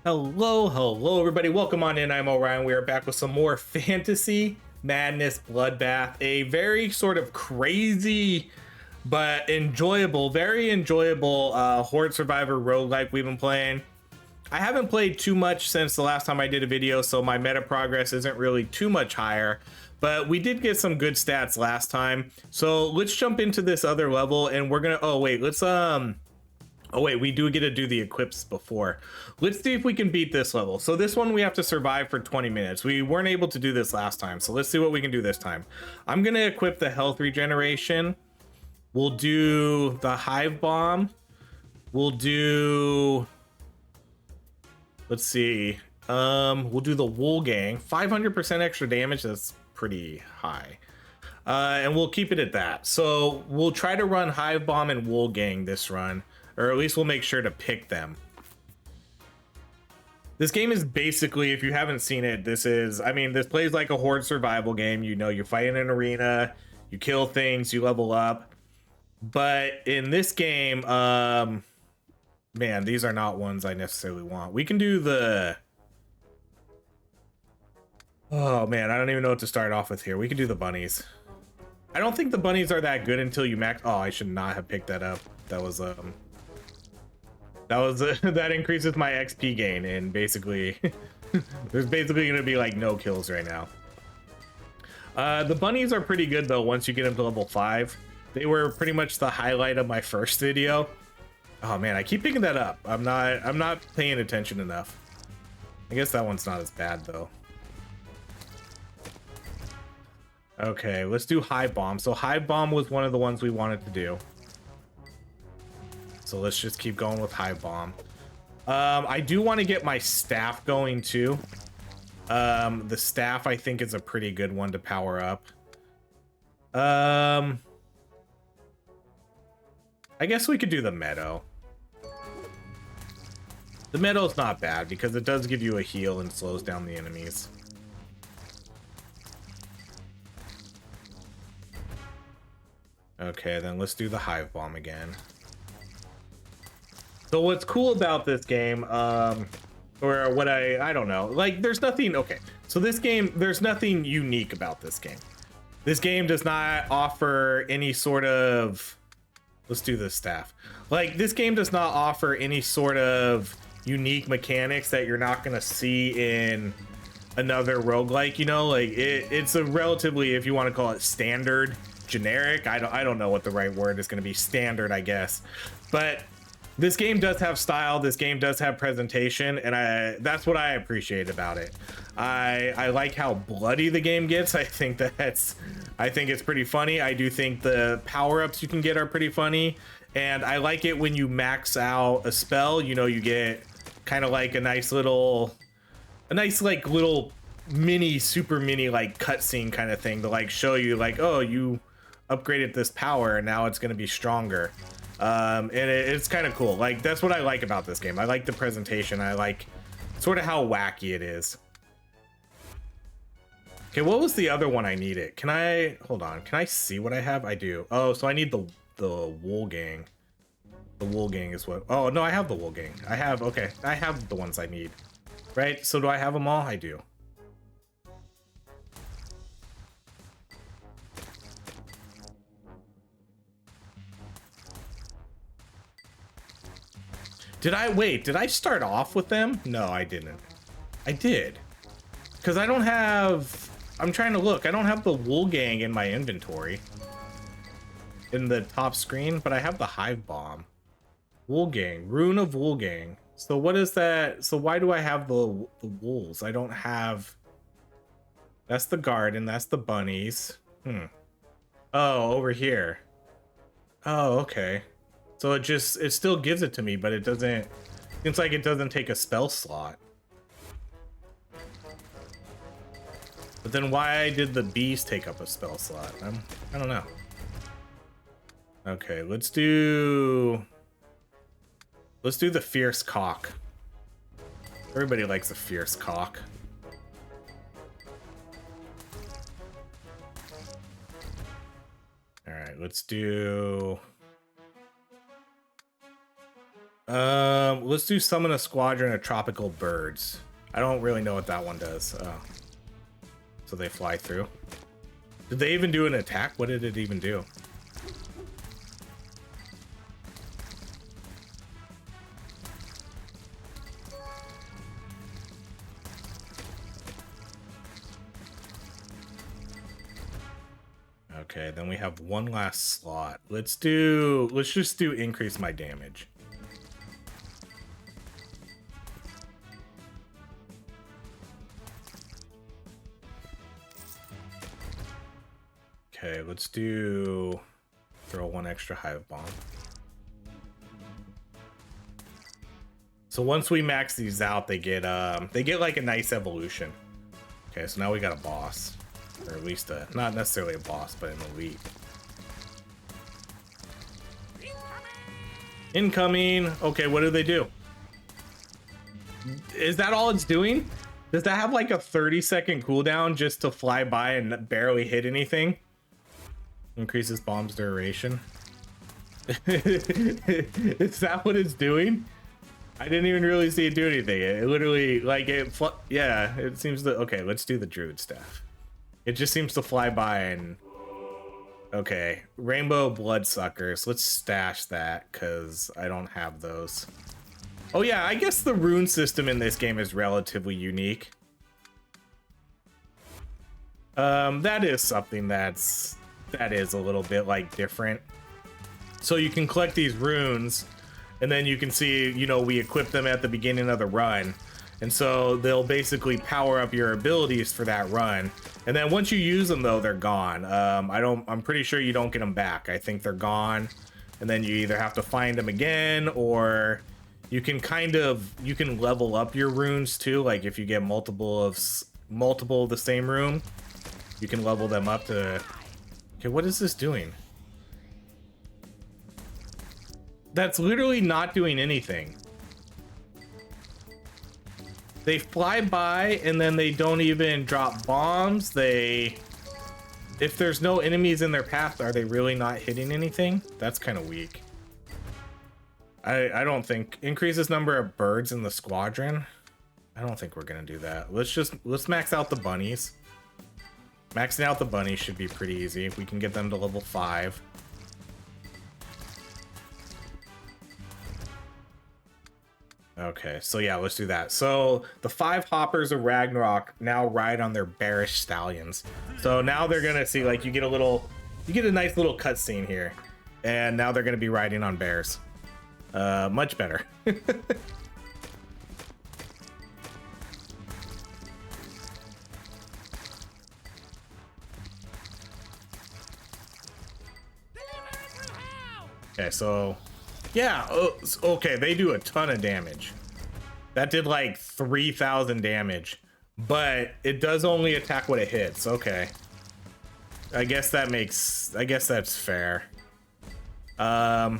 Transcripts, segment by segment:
Hello, everybody. Welcome on in. I'm Orion. We are back with some more Fantasy Madness Bloodbath. A very sort of crazy but enjoyable, very enjoyable Horde Survivor roguelike we've been playing. I haven't played too much since the last time I did a video, so my meta progress isn't really too much higher. But we did get some good stats last time. So let's jump into this other level, and we're gonna. Oh wait, let's Oh wait, we do get to do the equips before. Let's see if we can beat this level. So this one we have to survive for 20 minutes. We weren't able to do this last time, so let's see what we can do this time. I'm gonna equip the health regeneration. We'll do the hive bomb. We'll do, let's see. We'll do the wool gang. 500% extra damage, that's pretty high. And we'll keep it at that. So we'll try to run hive bomb and wool gang this run. Or at least we'll make sure to pick them. This game is basically, if you haven't seen it, this plays like a horde survival game. You know, you fight in an arena, you kill things, you level up. But in this game, man, these are not ones I necessarily want. We can do the... Oh man, I don't even know what to start off with here. We can do the bunnies. I don't think the bunnies are that good until you max... Oh, I should not have picked that up. That was that increases my XP gain, and basically there's basically gonna be like no kills right now. The bunnies are pretty good though once you get them to level 5. They were pretty much the highlight of my first video. Oh man, I keep picking that up. I'm not paying attention enough. I guess that one's not as bad though. Okay, let's do hive bomb. So hive bomb was one of the ones we wanted to do. So let's just keep going with hive bomb. I do want to get my staff going too. The staff I think is a pretty good one to power up. I guess we could do the meadow. The meadow's not bad because it does give you a heal and slows down the enemies. Okay, then let's do the hive bomb again. So what's cool about this game, or what I don't know, like there's nothing, okay. So this game, there's nothing unique about this game. This game does not offer any sort of, let's do this staff. Like this game does not offer any sort of unique mechanics that you're not gonna see in another roguelike, you know, like it's a relatively, if you want to call it standard, generic, I don't know what the right word is gonna be, standard, I guess. But this game does have style, this game does have presentation, and that's what I appreciate about it. I like how bloody the game gets. I think it's pretty funny. I do think the power-ups you can get are pretty funny, and I like it when you max out a spell, you know, you get kind of like a nice little mini, super mini like cutscene kind of thing to like show you like, oh, you upgraded this power and now it's going to be stronger. And it's kind of cool. Like that's what I like about this game. I like the presentation. I like sort of how wacky it is. Okay, what was the other one I needed? Can I hold on? Can I see what I have? I do. Oh, so I need the wool gang. The wool gang is what? Oh no, I have the wool gang. I have, okay, I have the ones I need. Right? So do I have them all? I do. Did I start off with them? No, I didn't. I did. Because I don't have, I'm trying to look. I don't have the wool gang in my inventory. In the top screen, but I have the hive bomb. Wool gang, rune of wool gang. So what is that? So why do I have the wolves? I don't have, that's the garden, that's the bunnies. Oh, over here. Oh, okay. So it still gives it to me, but it doesn't, seems like it doesn't take a spell slot. But then why did the bees take up a spell slot? I don't know. Okay, let's do the fierce cock. Everybody likes a fierce cock. All right, let's do, Let's do summon a squadron of tropical birds. I don't really know what that one does. So they fly through. Did they even do an attack? What did it even do? Okay, then we have one last slot. Let's just do increase my damage. Okay, let's do throw one extra hive bomb. So once we max these out, they get like a nice evolution. Okay, so now we got a boss. Or at least not necessarily a boss, but an elite. Incoming! Okay, what do they do? Is that all it's doing? Does that have like a 30-second cooldown just to fly by and barely hit anything? Increases bomb's duration. Is that what it's doing? I didn't even really see it do anything. It literally, like, yeah, it seems to... Okay, let's do the druid staff. It just seems to fly by and... Okay, rainbow bloodsuckers. Let's stash that, because I don't have those. Oh yeah, I guess the rune system in this game is relatively unique. That is something that is a little bit, like, different. So you can collect these runes, and then you can see, you know, we equip them at the beginning of the run. And so they'll basically power up your abilities for that run. And then once you use them, though, they're gone. I'm pretty sure you don't get them back. I think they're gone. And then you either have to find them again, or you can you can level up your runes too. Like if you get multiple of the same rune, you can level them up to... Okay, what is this doing? That's literally not doing anything. They fly by and then they don't even drop bombs. If there's no enemies in their path, are they really not hitting anything? That's kind of weak. I don't think increases number of birds in the squadron. I don't think we're gonna do that. Let's max out the bunnies. Maxing out the bunnies should be pretty easy if we can get them to level 5. Okay, so yeah, let's do that. So the 5 hoppers of Ragnarok now ride on their bearish stallions. So now they're gonna see, like, you get a nice little cutscene here, and now they're gonna be riding on bears. Much better. Okay, so yeah, okay, they do a ton of damage. That did like 3,000 damage, but it does only attack what it hits. Okay, I guess that's fair. Okay,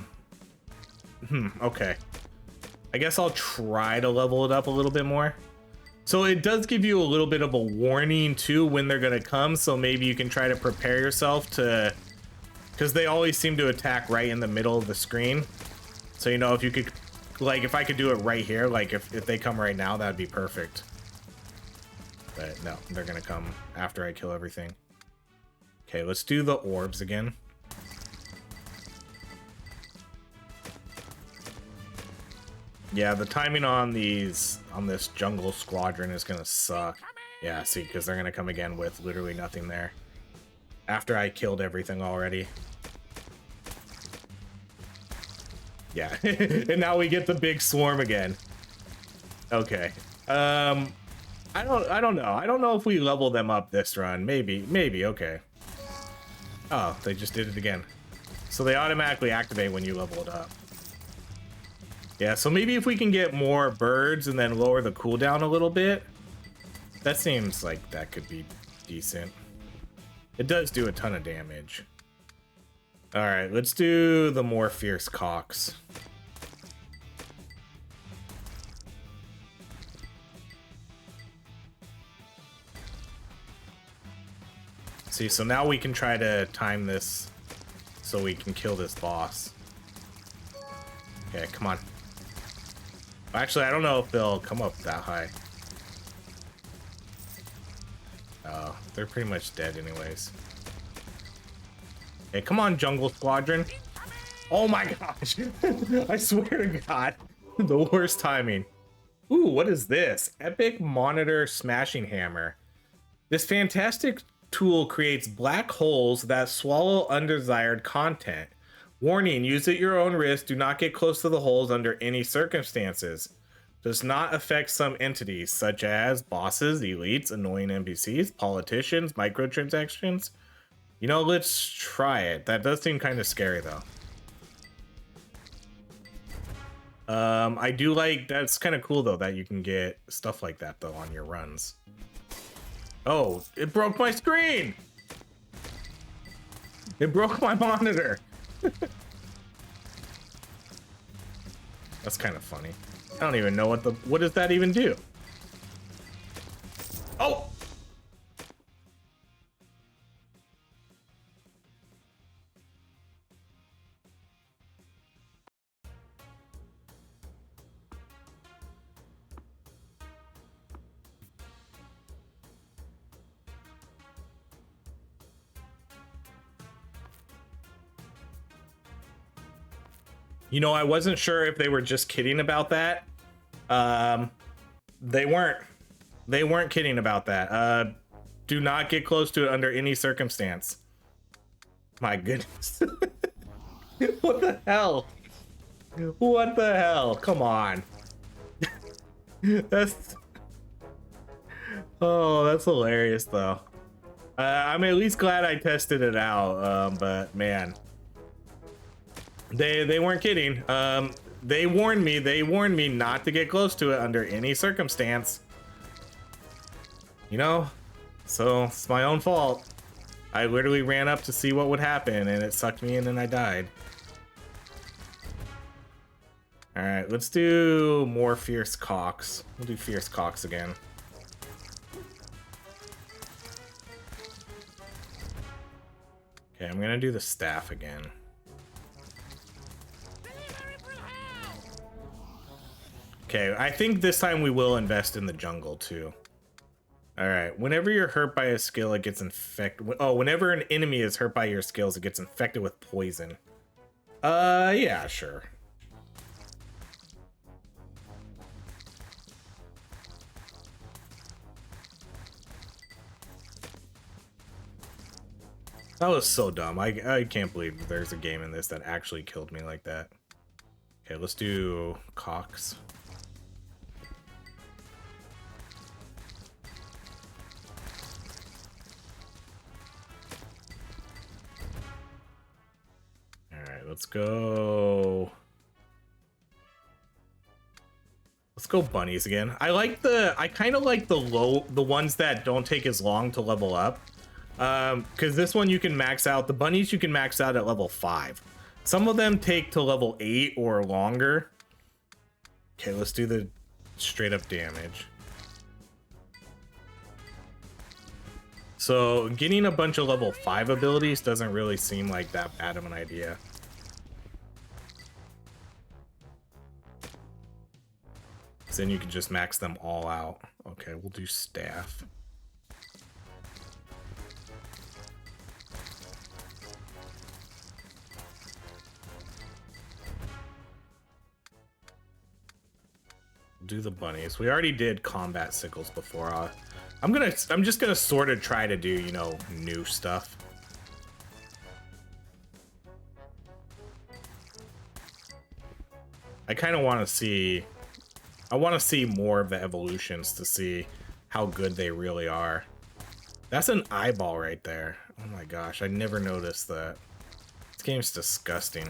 I guess I'll try to level it up a little bit more. So it does give you a little bit of a warning too when they're gonna come, so maybe you can try to prepare yourself to, because they always seem to attack right in the middle of the screen. So, you know, if you could, like, if I could do it right here, like if they come right now, that'd be perfect. But no, they're gonna come after I kill everything. Okay, let's do the orbs again. Yeah, the timing on this jungle squadron is gonna suck. Yeah, see, because they're gonna come again with literally nothing there. After I killed everything already. Yeah, and now we get the big swarm again. Okay. I don't know. I don't know if we level them up this run. Maybe, okay. Oh, they just did it again. So they automatically activate when you level it up. Yeah, so maybe if we can get more birds and then lower the cooldown a little bit, that seems like that could be decent. It does do a ton of damage. All right, let's do the more fierce cocks. See, so now we can try to time this so we can kill this boss. Okay, come on. Actually, I don't know if they'll come up that high. Oh, they're pretty much dead anyways. Hey, come on, Jungle Squadron. Oh my gosh. I swear to God. The worst timing. Ooh, what is this? Epic Monitor Smashing Hammer. This fantastic tool creates black holes that swallow undesired content. Warning, use at your own risk. Do not get close to the holes under any circumstances. Does not affect some entities, such as bosses, elites, annoying NPCs, politicians, microtransactions. You know, let's try it. That does seem kind of scary, though. I do like, that's kind of cool, though, that you can get stuff like that, though, on your runs. Oh, it broke my screen! It broke my monitor! That's kind of funny. I don't even know what does that even do? Oh! You know, I wasn't sure if they were just kidding about that. They weren't. They weren't kidding about that. Do not get close to it under any circumstance. My goodness. What the hell? What the hell? Come on. That's... Oh, that's hilarious, though. I'm at least glad I tested it out, but man. They weren't kidding. They warned me not to get close to it under any circumstance. You know, so it's my own fault. I literally ran up to see what would happen and it sucked me in and I died. All right, let's do more Fierce Cocks. We'll do Fierce Cocks again. Okay, I'm gonna do the staff again. Okay, I think this time we will invest in the jungle too. All right, whenever you're hurt by a skill, it gets infected. Oh, whenever an enemy is hurt by your skills, it gets infected with poison. Yeah, sure. That was so dumb. I can't believe there's a game in this that actually killed me like that. Okay, let's do Cox. Let's go. Let's go bunnies again. I kind of like the ones that don't take as long to level up. Because this one you can max out. The bunnies you can max out at level 5. Some of them take to level 8 or longer. Okay, let's do the straight up damage. So getting a bunch of level 5 abilities doesn't really seem like that bad of an idea. Then you can just max them all out. Okay, we'll do staff. Do the bunnies. We already did combat sickles before. I'm just gonna sort of try to do, you know, new stuff. I kind of want to see. I want to see more of the evolutions to see how good they really are. That's an eyeball right there. Oh my gosh, I never noticed that. This game's disgusting.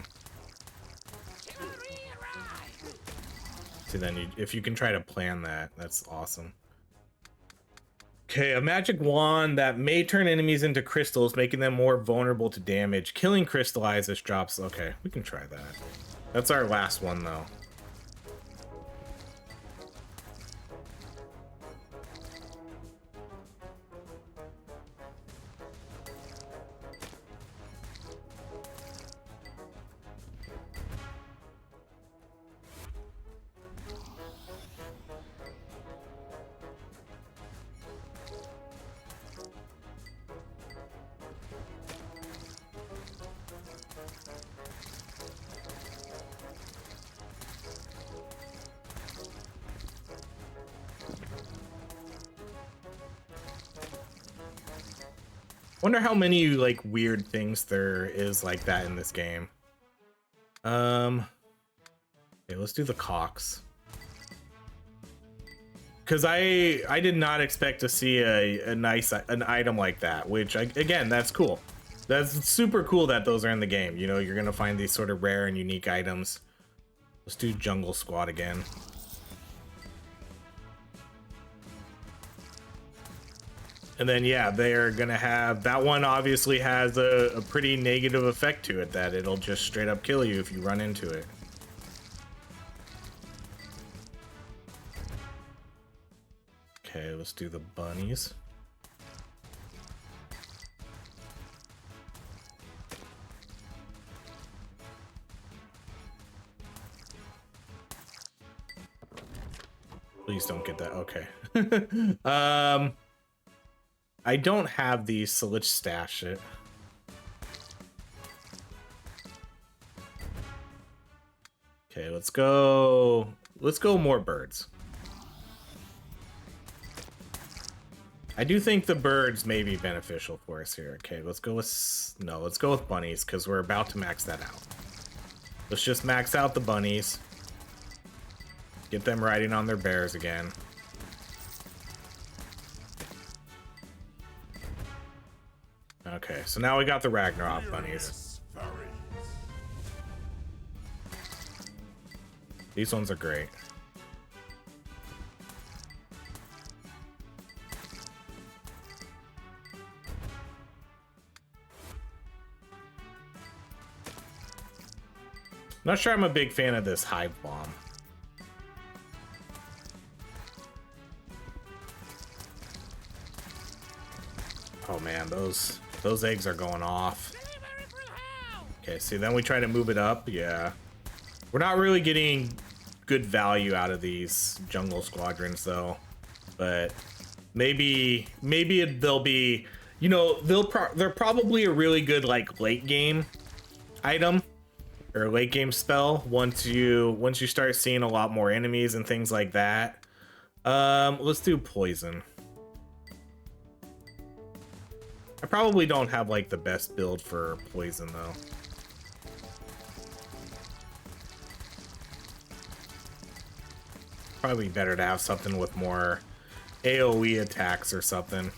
See, then if you can try to plan that, that's awesome. Okay, a magic wand that may turn enemies into crystals, making them more vulnerable to damage. Killing crystallizes drops. Okay, we can try that. That's our last one, though. Wonder how many like weird things there is like that in this game. Okay, let's do the cocks. Because I did not expect to see an item like that, which again, that's cool. That's super cool that those are in the game. You know, you're gonna find these sort of rare and unique items. Let's do Jungle Squad again. And then yeah, they're gonna have that one. Obviously has a pretty negative effect to it, that it'll just straight up kill you if you run into it. Okay, let's do the bunnies. Please don't get that. Okay. I don't have these, so let's stash it. Okay, let's go. Let's go more birds. I do think the birds may be beneficial for us here. Okay, let's go with... No, let's go with bunnies, because we're about to max that out. Let's just max out the bunnies. Get them riding on their bears again. Okay, so now we got the Ragnarok bunnies. These ones are great. Not sure I'm a big fan of this hive bomb. Oh man, those eggs are going off. Okay, see, then we try to move it up. Yeah, we're not really getting good value out of these jungle squadrons though, but maybe they'll be, you know, they're probably a really good like late game item or late game spell once you start seeing a lot more enemies and things like that. Let's do poison. I probably don't have like the best build for poison though. Probably better to have something with more AoE attacks or something.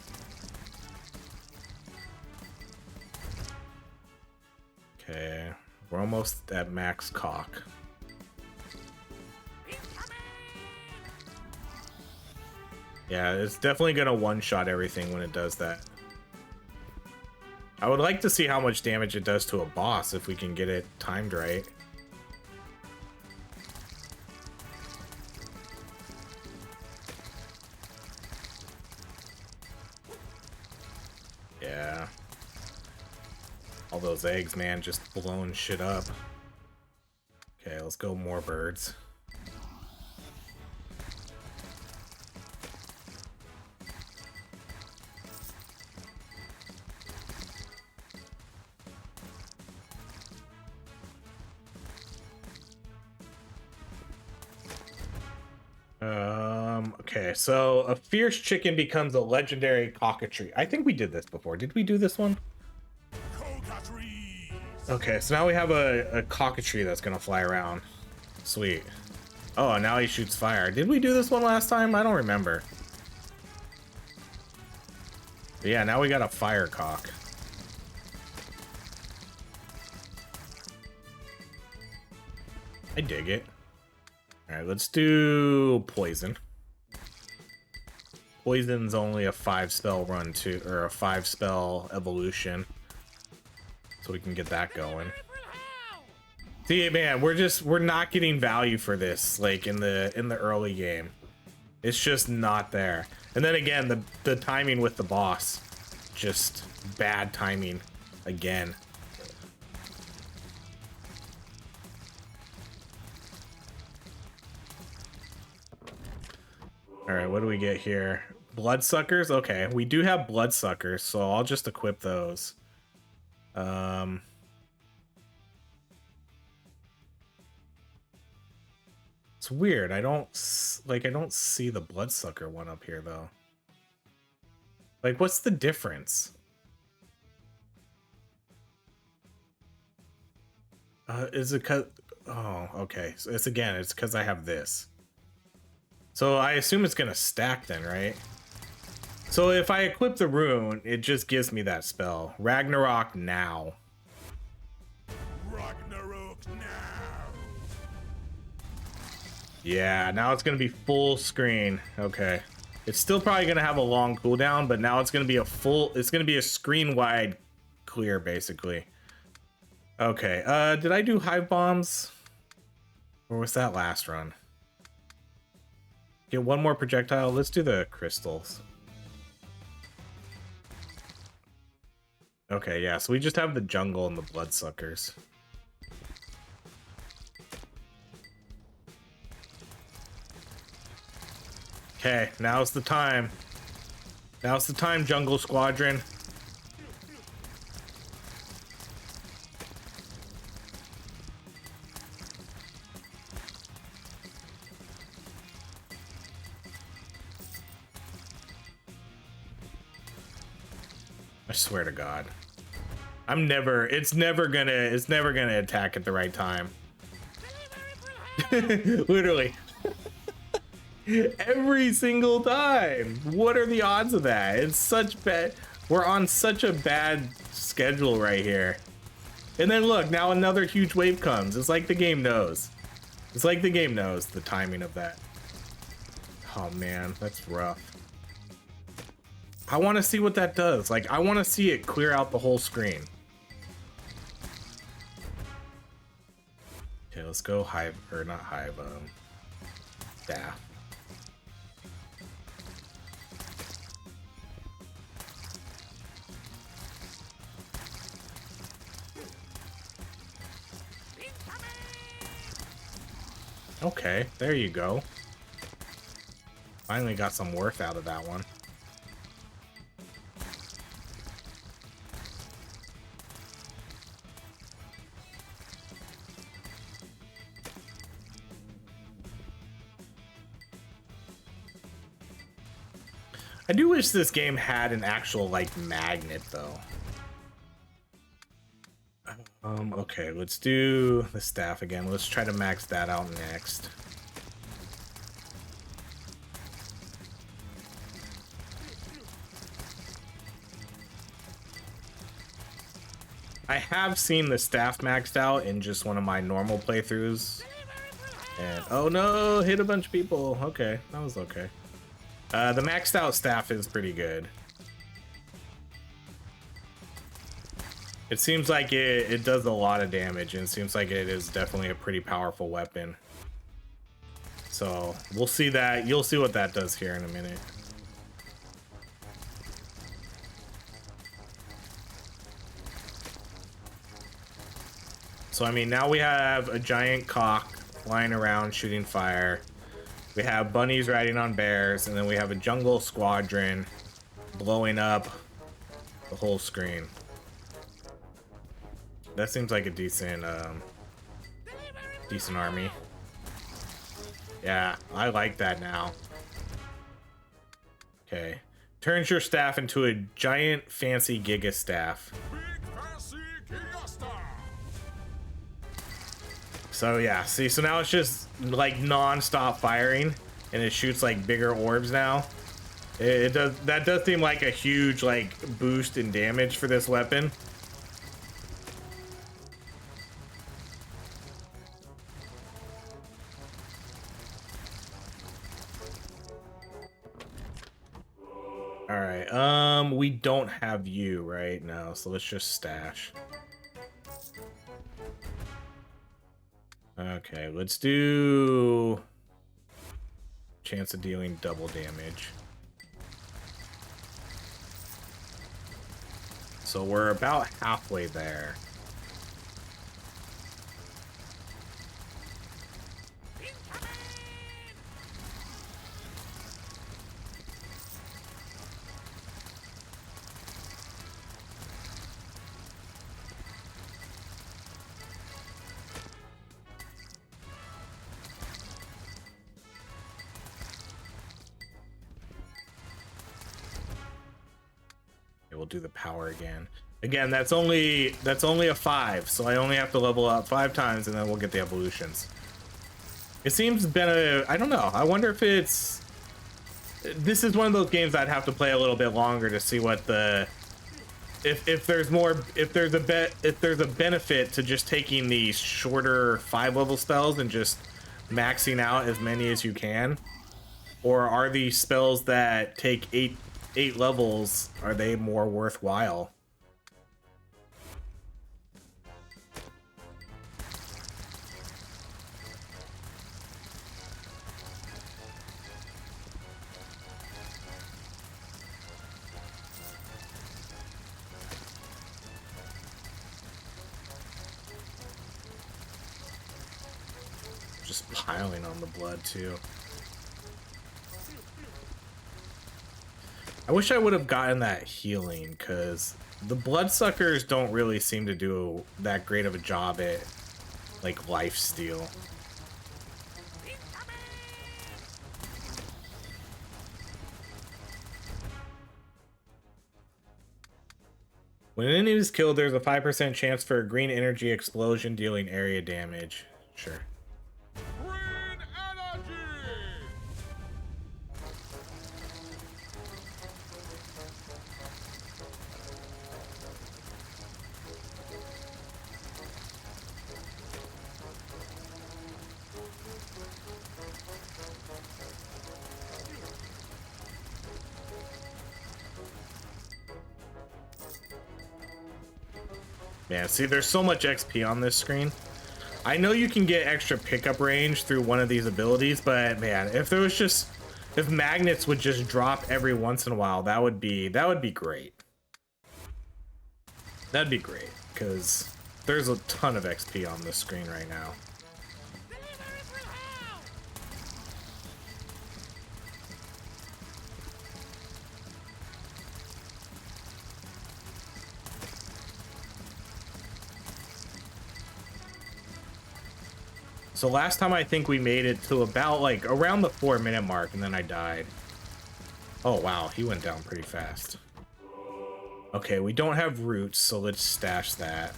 Okay, we're almost at max cock. Yeah, it's definitely gonna one-shot everything when it does that. I would like to see how much damage it does to a boss if we can get it timed right. Yeah. All those eggs, man, just blowing shit up. Okay, let's go more birds. Okay, so a fierce chicken becomes a legendary cockatrice. I think we did this before. Did we do this one? Okay, so now we have a cockatrice that's gonna fly around. Sweet. Oh, now he shoots fire. Did we do this one last time? I don't remember. But yeah, now we got a fire cock. I dig it. Alright, let's do poison. Poison's only a 5-spell run too, or a 5-spell evolution. So we can get that going. See, man, we're not getting value for this, like in the early game. It's just not there. And then again, the timing with the boss. Just bad timing again. Alright, what do we get here? Bloodsuckers? Okay, we do have bloodsuckers, so I'll just equip those. It's weird. I don't see the bloodsucker one up here though. Like, what's the difference? Is it cause? Oh, okay. So it's because I have this. So I assume it's gonna stack then, right? So if I equip the rune, it just gives me that spell. Ragnarok now. Ragnarok now. Yeah, now it's gonna be full screen. Okay. It's still probably gonna have a long cooldown, but now it's gonna be it's gonna be a screen wide clear basically. Okay, did I do hive bombs? Or was that last run? Get one more projectile. Let's do the crystals. Okay, yeah, so we just have the jungle and the bloodsuckers. Okay, now's the time. Now's the time, Jungle Squadron. I swear to God. It's never gonna attack at the right time. Literally. Every single time. What are the odds of that? It's such bad. We're on such a bad schedule right here. And then look, now another huge wave comes. It's like the game knows. It's like the game knows the timing of that. Oh man, that's rough. I want to see what that does. Like, I want to see it clear out the whole screen. Okay, let's go hive, or not hive, yeah. Okay, there you go. Finally got some worth out of that one. I do wish this game had an actual, like, magnet, though. Okay, let's do the staff again. Let's try to max that out next. I have seen the staff maxed out in just one of my normal playthroughs. And, oh no, hit a bunch of people. Okay, that was okay. The maxed out staff is pretty good. It seems like it does a lot of damage, and it seems like it is definitely a pretty powerful weapon. So we'll see that. You'll see what that does here in a minute. So I mean, now we have a giant cock flying around shooting fire. We have bunnies riding on bears, and then we have a jungle squadron blowing up the whole screen. That seems like a decent army. Yeah, I like that now. Okay. Turns your staff into a giant fancy Giga staff. So yeah, see, so now it's just like non-stop firing, and it shoots like bigger orbs now. That does seem like a huge like boost in damage for this weapon. All right, we don't have you right now, so let's just stash. Okay, let's do chance of dealing double damage. So we're about halfway there. We'll do the power again. Again, that's only a 5, so I only have to level up 5 times and then we'll get the evolutions. It seems been I don't know. I wonder if it's... This is one of those games I'd have to play a little bit longer to see what the... If there's more... If there's a benefit to just taking these shorter 5-level spells and just maxing out as many as you can. Or are these spells that take 8 levels, are they more worthwhile? Just piling on the blood too. I wish I would have gotten that healing, because the bloodsuckers don't really seem to do that great of a job at like life steal. When an enemy is killed, there's a 5% chance for a green energy explosion dealing area damage. Sure. Man, see, there's so much XP on this screen. I know you can get extra pickup range through one of these abilities, but man, if there was just... If magnets would just drop every once in a while, that would be great. That'd be great, because there's a ton of XP on this screen right now. So last time I think we made it to about like around the 4-minute mark and then I died. Oh wow, he went down pretty fast. Okay, we don't have roots, so let's stash that.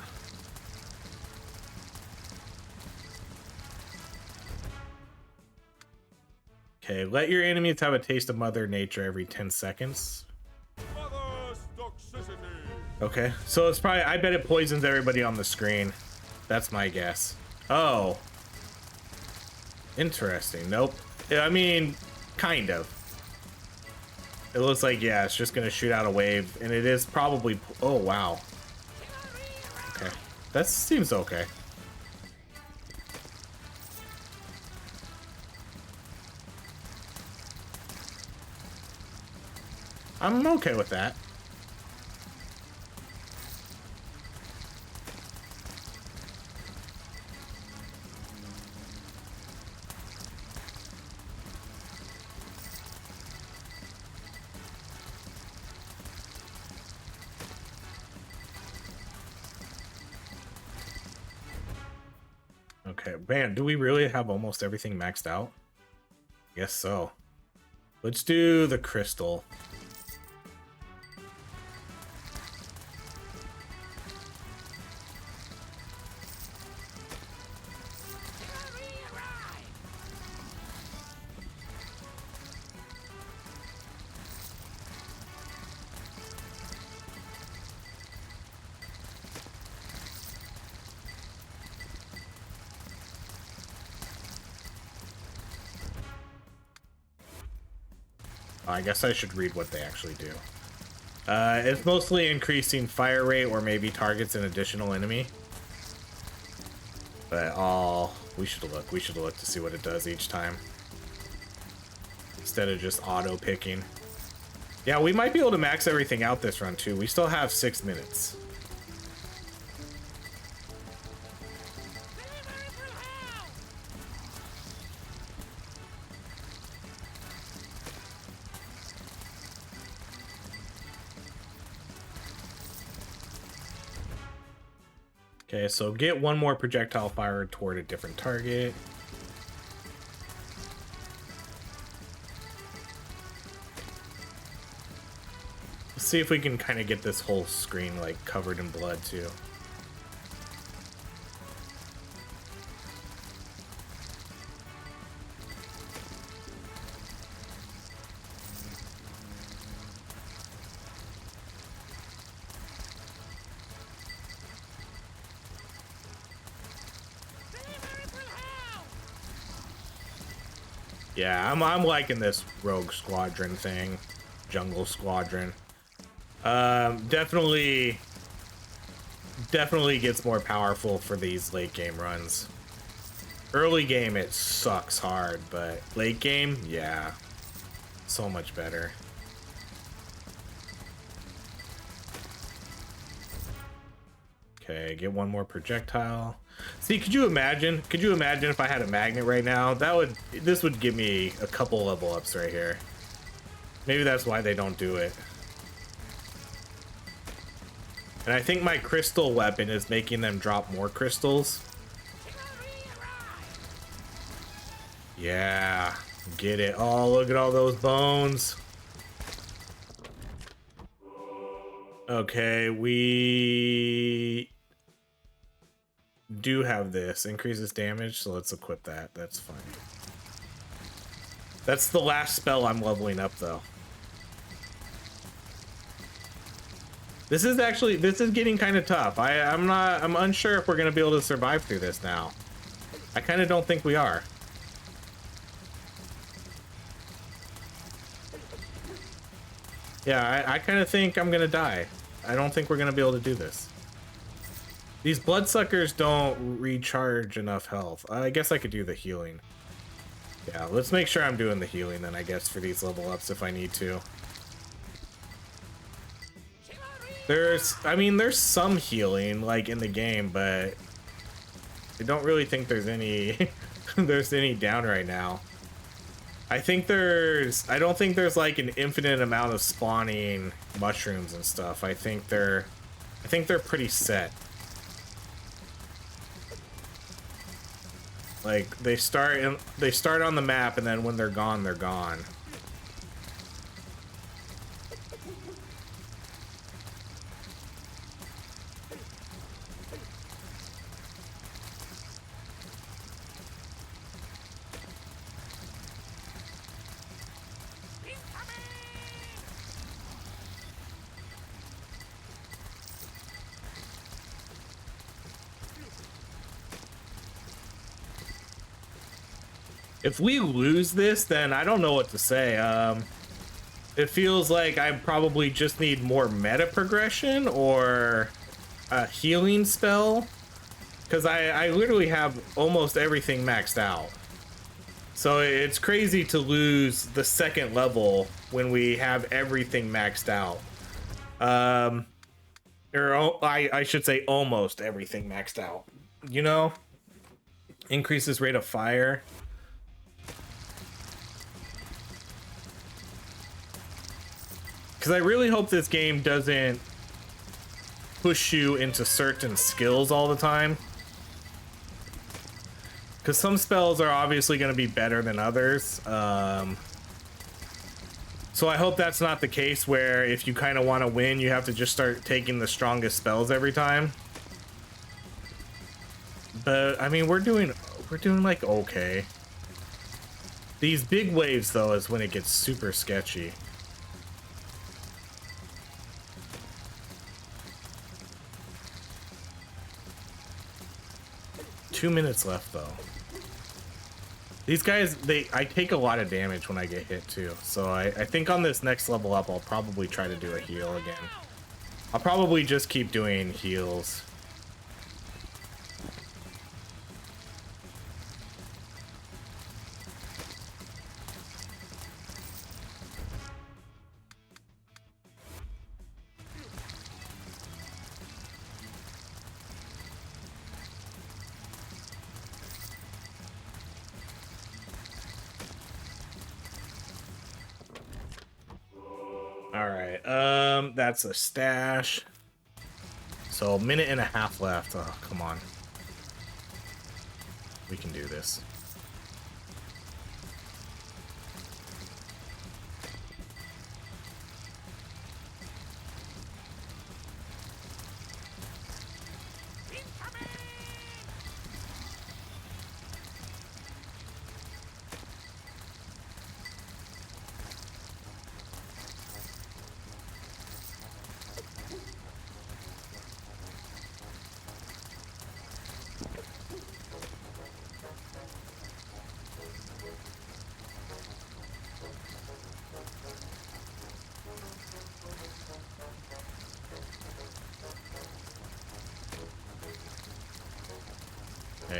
Okay, let your enemies have a taste of Mother Nature every 10 seconds. Okay, so it's probably, I bet it poisons everybody on the screen. That's my guess. Oh. Interesting. Nope. I mean, kind of. It looks like, yeah, it's just gonna shoot out a wave, and it is probably... Oh, wow. Okay. That seems okay. I'm okay with that. Okay, man, do we really have almost everything maxed out? Guess so. Let's do the crystal. I guess I should read what they actually do. It's mostly increasing fire rate or maybe targets an additional enemy. But we should look to see what it does each time. Instead of just auto picking. Yeah, we might be able to max everything out this run too. We still have 6 minutes. Okay, so get one more projectile fired toward a different target. see if we can kind of get this whole screen like covered in blood too. Yeah, I'm liking this rogue squadron thing, jungle squadron. Definitely gets more powerful for these late game runs. Early game it sucks hard, but late game, yeah, so much better. Okay, get one more projectile. See, could you imagine if I had a magnet right now? This would give me a couple level ups right here. Maybe that's why they don't do it. And I think my crystal weapon is making them drop more crystals. Yeah, get it. Oh, look at all those bones. Okay, we do have this. Increases damage, so let's equip that. That's fine. That's the last spell I'm leveling up, though. This is getting kind of tough. I'm unsure if we're gonna be able to survive through this now. I kind of don't think we are. Yeah, I kind of think I'm gonna die. I don't think we're gonna be able to do this. These bloodsuckers don't recharge enough health. I guess I could do the healing. Yeah, let's make sure I'm doing the healing then, I guess, for these level ups if I need to. There's some healing, like, in the game, but I don't really think there's any there's any down right now. I don't think there's like an infinite amount of spawning mushrooms and stuff. I think they're pretty set. Like they start on the map, and then when they're gone, they're gone. If we lose this, then I don't know what to say. It feels like I probably just need more meta progression or a healing spell, because I literally have almost everything maxed out. So it's crazy to lose the second level when we have everything maxed out. Or I should say almost everything maxed out. You know? Increases rate of fire. Because I really hope this game doesn't push you into certain skills all the time. Because some spells are obviously going to be better than others. So I hope that's not the case where if you kind of want to win, you have to just start taking the strongest spells every time. But I mean, we're doing like okay. These big waves though is when it gets super sketchy. Two minutes left though. These guys, I take a lot of damage when I get hit too. So I think on this next level up, I'll probably try to do a heal again. I'll probably just keep doing heals. That's a stash. So a minute and a half left. Oh, come on. We can do this.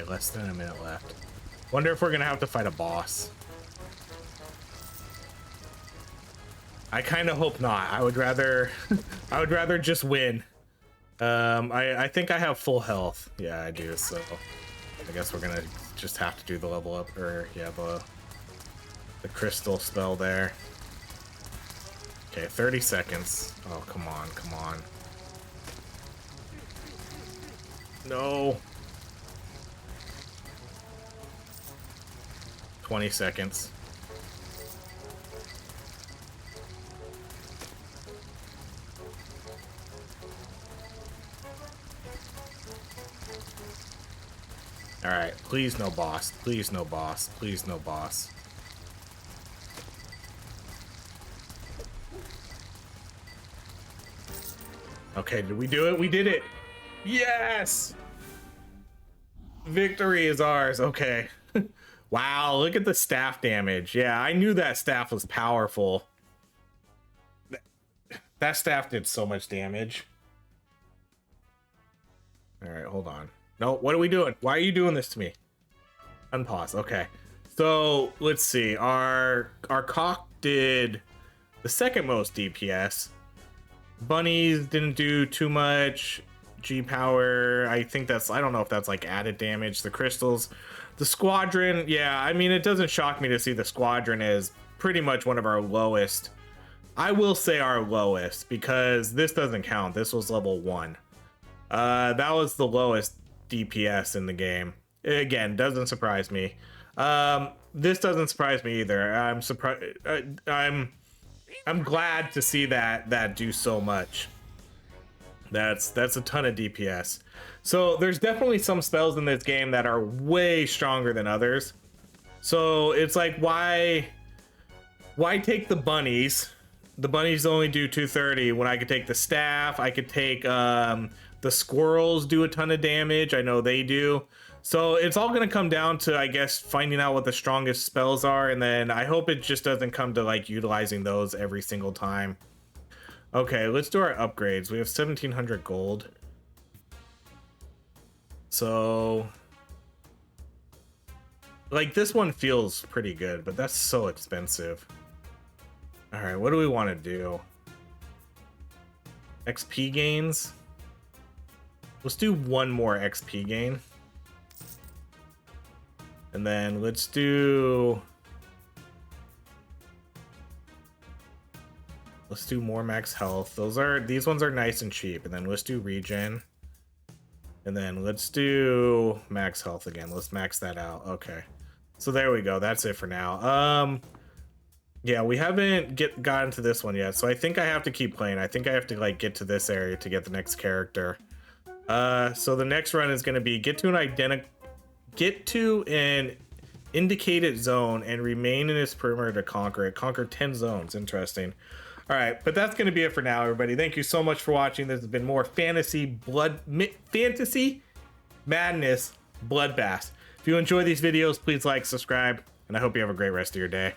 Okay, less than a minute left. Wonder if we're gonna have to fight a boss. I kind of hope not. I would rather I would rather just win. I think I have full health. Yeah, I do, so I guess we're gonna just have to do the level up, or yeah, the crystal spell there. Okay, 30 seconds. Oh, come on, come on. No. 20 seconds. All right, please no boss. Please no boss. Please no boss. Okay, did we do it? We did it. Yes! Victory is ours. Okay. Wow, look at the staff damage. Yeah, I knew that staff was powerful. That staff did so much damage. All right, hold on. No, what are we doing? Why are you doing this to me? Unpause. Okay. So let's see. Our cock did the second most DPS. Bunnies didn't do too much. G power, I think that's, I don't know if that's like added damage. The crystals, the squadron, yeah, I mean, it doesn't shock me to see the squadron is pretty much one of our lowest. I will say our lowest, because this doesn't count. This was level 1. That was the lowest DPS in the game. Again, doesn't surprise me. This doesn't surprise me either. I'm surprised. I'm glad to see that do so much. That's a ton of DPS. So there's definitely some spells in this game that are way stronger than others. So it's like, why take the bunnies? The bunnies only do 230 when I could take the staff. I could take the squirrels, do a ton of damage. I know they do. So it's all going to come down to, I guess, finding out what the strongest spells are, and then I hope it just doesn't come to like utilizing those every single time. Okay, let's do our upgrades. We have 1,700 gold. So like this one feels pretty good, but that's so expensive. All right, what do we want to do? XP gains. Let's do one more XP gain. And then let's do more max health. These ones are nice and cheap. And then let's do regen. And then let's do max health again. Let's max that out. Okay. So there we go. That's it for now. Yeah, we haven't gotten to this one yet. So I think I have to keep playing. I think I have to like get to this area to get the next character. So the next run is going to be get to an indicated zone and remain in its perimeter to conquer it. Conquer 10 zones. Interesting. All right, but that's going to be it for now, everybody. Thank you so much for watching. This has been more fantasy madness Bloodbath. If you enjoy these videos, please like, subscribe, and I hope you have a great rest of your day.